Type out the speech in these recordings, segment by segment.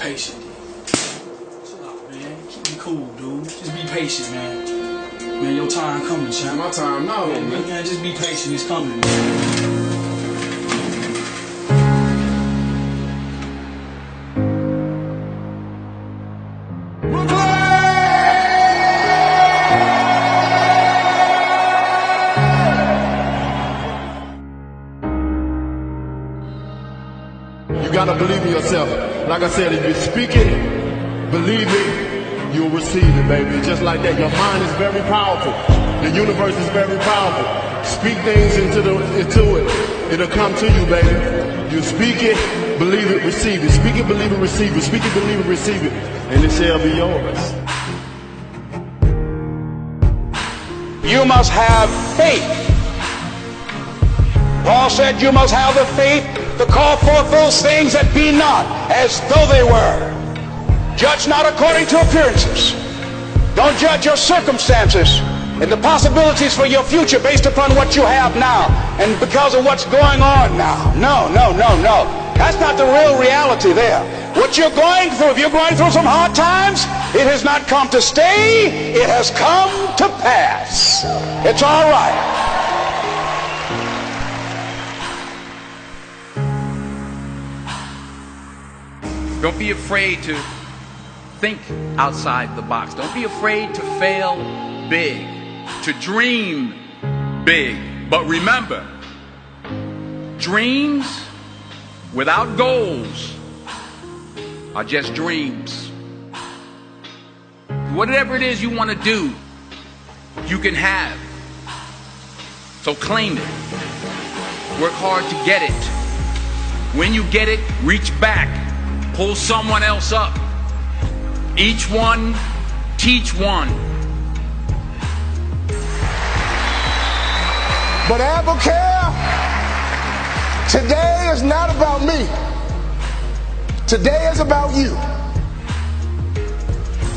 patient. Chill out, man. Keep it cool, dude. Just be patient, man. Man, your time coming, champ. My time now, Yeah, man. Just be patient. It's coming, man. You gotta believe in yourself. Like I said, if you speak it, believe it, you'll receive it, baby. Just like that. Your mind is very powerful. The universe is very powerful. Speak things into it. It'll come to you, baby. You speak it, believe it, receive it. Speak it, believe it, receive it. Speak it, believe it, receive it. And it shall be yours. You must have faith. Paul said you must have the faith to call forth those things that be not as though they were. Judge not according to appearances. Don't judge your circumstances and the possibilities for your future based upon what you have now and because of what's going on now. No. That's not the real reality there. What you're going through, if you're going through some hard times, it has not come to stay, it has come to pass. It's all right. Don't be afraid to think outside the box. Don't be afraid to fail big, to dream big. But remember, dreams without goals are just dreams. Whatever it is you want to do, you can have. So claim it. Work hard to get it. When you get it, reach back. Pull someone else up. Each one, teach one. But Abacare, today is not about me. Today is about you.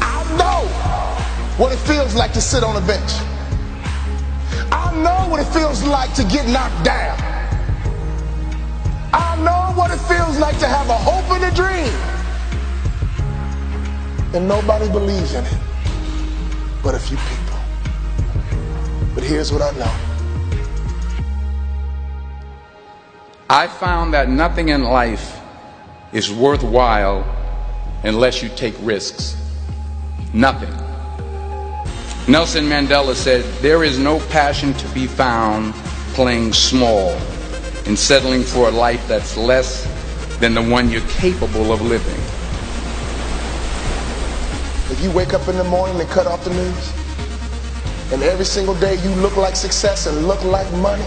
I know what it feels like to sit on a bench. I know what it feels like to get knocked down. I know what it feels like to have a hope and a dream. And nobody believes in it but a few people. But here's what I know. I found that nothing in life is worthwhile unless you take risks. Nothing. Nelson Mandela said, "There is no passion to be found playing small and settling for a life that's less than the one you're capable of living." If you wake up in the morning and cut off the news, and every single day you look like success and look like money,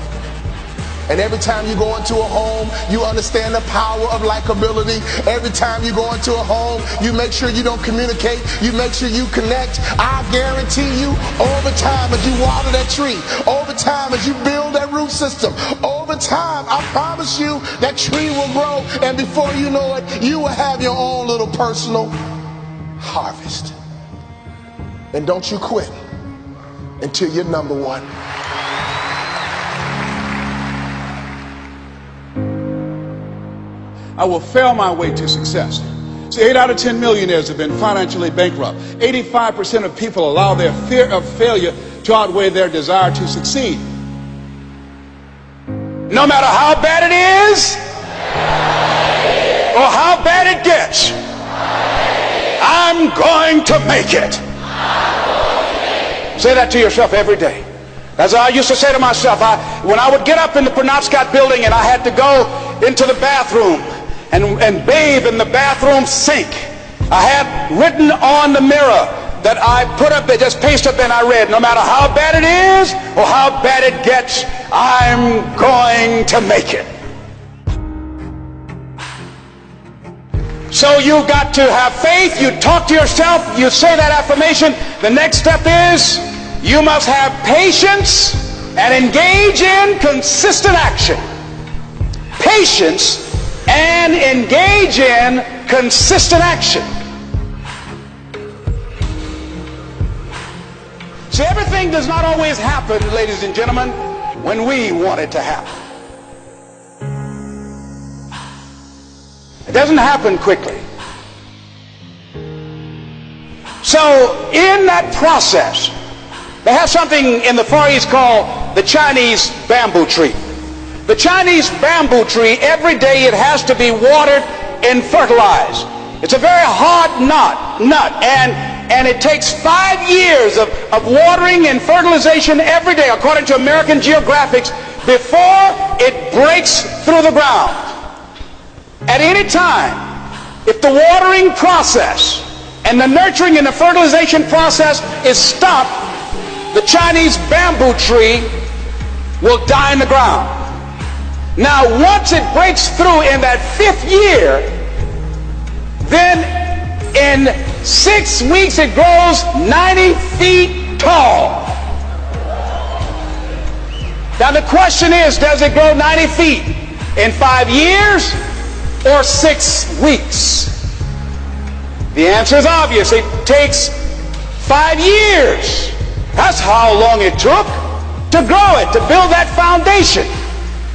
and every time you go into a home, you understand the power of likability. Every time you go into a home, you make sure you don't communicate. You make sure you connect. I guarantee you, over time, as you water that tree, over time, as you build that root system, over time, I promise you, that tree will grow. And before you know it, you will have your own little personal harvest. And don't you quit until you're number one. I will fail my way to success. See, 8 out of 10 millionaires have been financially bankrupt. 85% of people allow their fear of failure to outweigh their desire to succeed. No matter how bad it is or how bad it gets, I'm going to make it. Say that to yourself every day. As I used to say to myself, when I would get up in the Penobscot building and I had to go into the bathroom and bathe in the bathroom sink, I had written on the mirror that I put up there, just pasted up, and I read, no matter how bad it is or how bad it gets, I'm going to make it. So you've got to have faith. You talk to yourself, you say that affirmation. The next step is you must have patience and engage in consistent action. Patience and engage in consistent action. See, everything does not always happen, ladies and gentlemen, when we want it to happen. It doesn't happen quickly. So in that process, they have something in the Far East called the Chinese bamboo tree. The Chinese bamboo tree, every day it has to be watered and fertilized. It's a very hard nut, and it takes 5 years of watering and fertilization every day, according to American Geographics, before it breaks through the ground. At any time, if the watering process and the nurturing and the fertilization process is stopped, the Chinese bamboo tree will die in the ground. Now, once it breaks through in that 5th year, then in 6 weeks it grows 90 feet tall. Now the question is, does it grow 90 feet in 5 years or 6 weeks? The answer is obvious. It takes 5 years. That's how long it took to grow it, to build that foundation,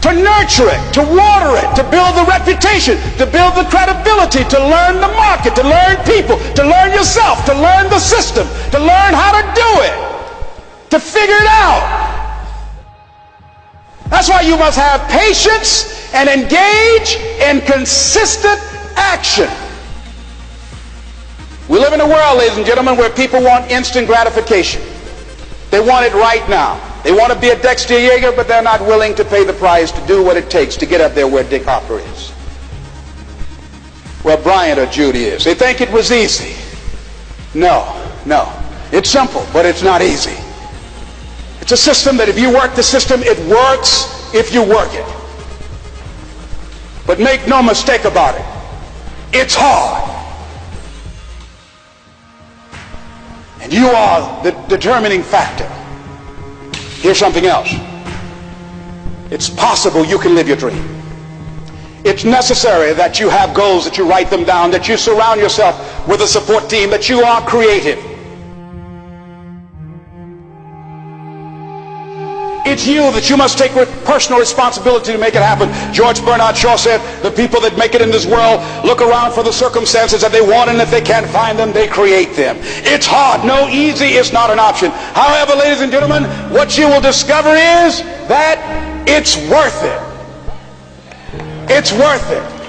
to nurture it, to water it, to build the reputation, to build the credibility, to learn the market, to learn people, to learn yourself, to learn the system, to learn how to do it, to figure it out. That's why you must have patience and engage in consistent action. We live in a world, ladies and gentlemen, where people want instant gratification. They want it right now. They want to be a Dexter Yeager, but they're not willing to pay the price to do what it takes to get up there where Dick Hopper is, where Bryant or Judy is. They think it was easy. No. It's simple, but it's not easy. It's a system that if you work the system, it works if you work it. But make no mistake about it, it's hard. And you are the determining factor. Here's something else. It's possible you can live your dream. It's necessary that you have goals, that you write them down, that you surround yourself with a support team, that you are creative. It's you that you must take personal responsibility to make it happen. George Bernard Shaw said, the people that make it in this world look around for the circumstances that they want, and if they can't find them, they create them. It's hard. No, easy is not an option. However, ladies and gentlemen, what you will discover is that it's worth it. It's worth it.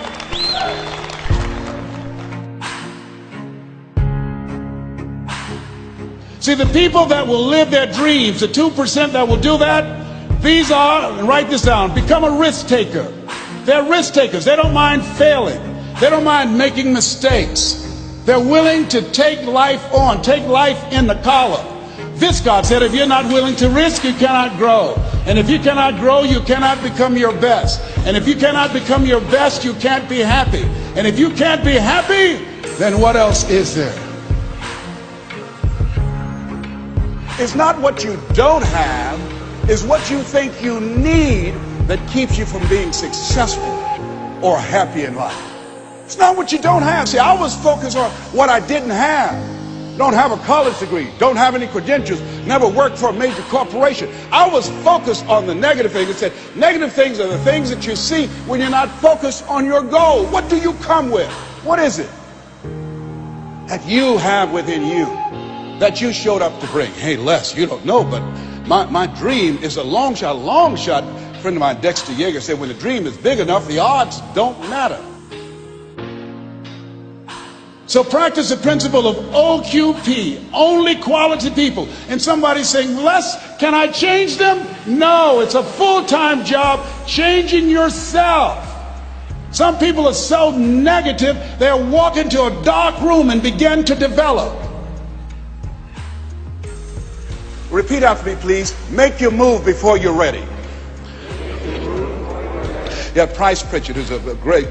See, the people that will live their dreams, the 2% that will do that, these are, and write this down, become a risk taker. They're risk takers. They don't mind failing. They don't mind making mistakes. They're willing to take life on, take life in the collar. Viscott said, if you're not willing to risk, you cannot grow. And if you cannot grow, you cannot become your best. And if you cannot become your best, you can't be happy. And if you can't be happy, then what else is there? It's not what you don't have, it's what you think you need that keeps you from being successful or happy in life. It's not what you don't have. See, I was focused on what I didn't have. Don't have a college degree, don't have any credentials, never worked for a major corporation. I was focused on the negative things. It said negative things are the things that you see when you're not focused on your goal. What do you come with? What is it that you have within you that you showed up to bring? Hey, Les, you don't know, but my dream is a long shot. A friend of mine, Dexter Yeager, said when the dream is big enough, the odds don't matter. So practice the principle of OQP, only quality people. And somebody's saying, Les, can I change them? No, it's a full-time job changing yourself. Some people are so negative, they'll walk into a dark room and begin to develop. Repeat after me, please. Make your move before you're ready. Yeah, Price Pritchett, who's a great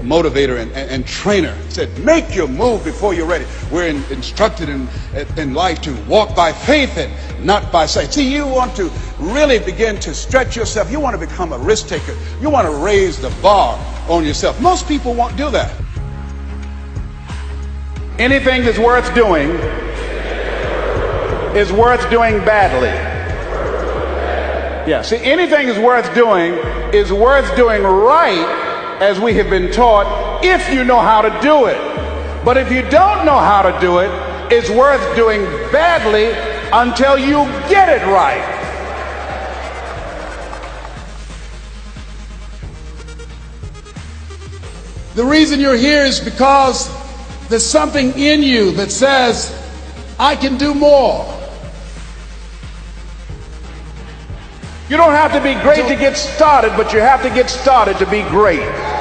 motivator and trainer, said, make your move before you're ready. We're instructed in life to walk by faith and not by sight. See, you want to really begin to stretch yourself. You want to become a risk taker. You want to raise the bar on yourself. Most people won't do that. Anything that's worth doing is worth doing badly. Yeah, see, anything that's worth doing is worth doing right, as we have been taught, if you know how to do it. But if you don't know how to do it, is worth doing badly until you get it right. The reason you're here is because there's something in you that says, I can do more. You don't have to be great to get started, but you have to get started to be great.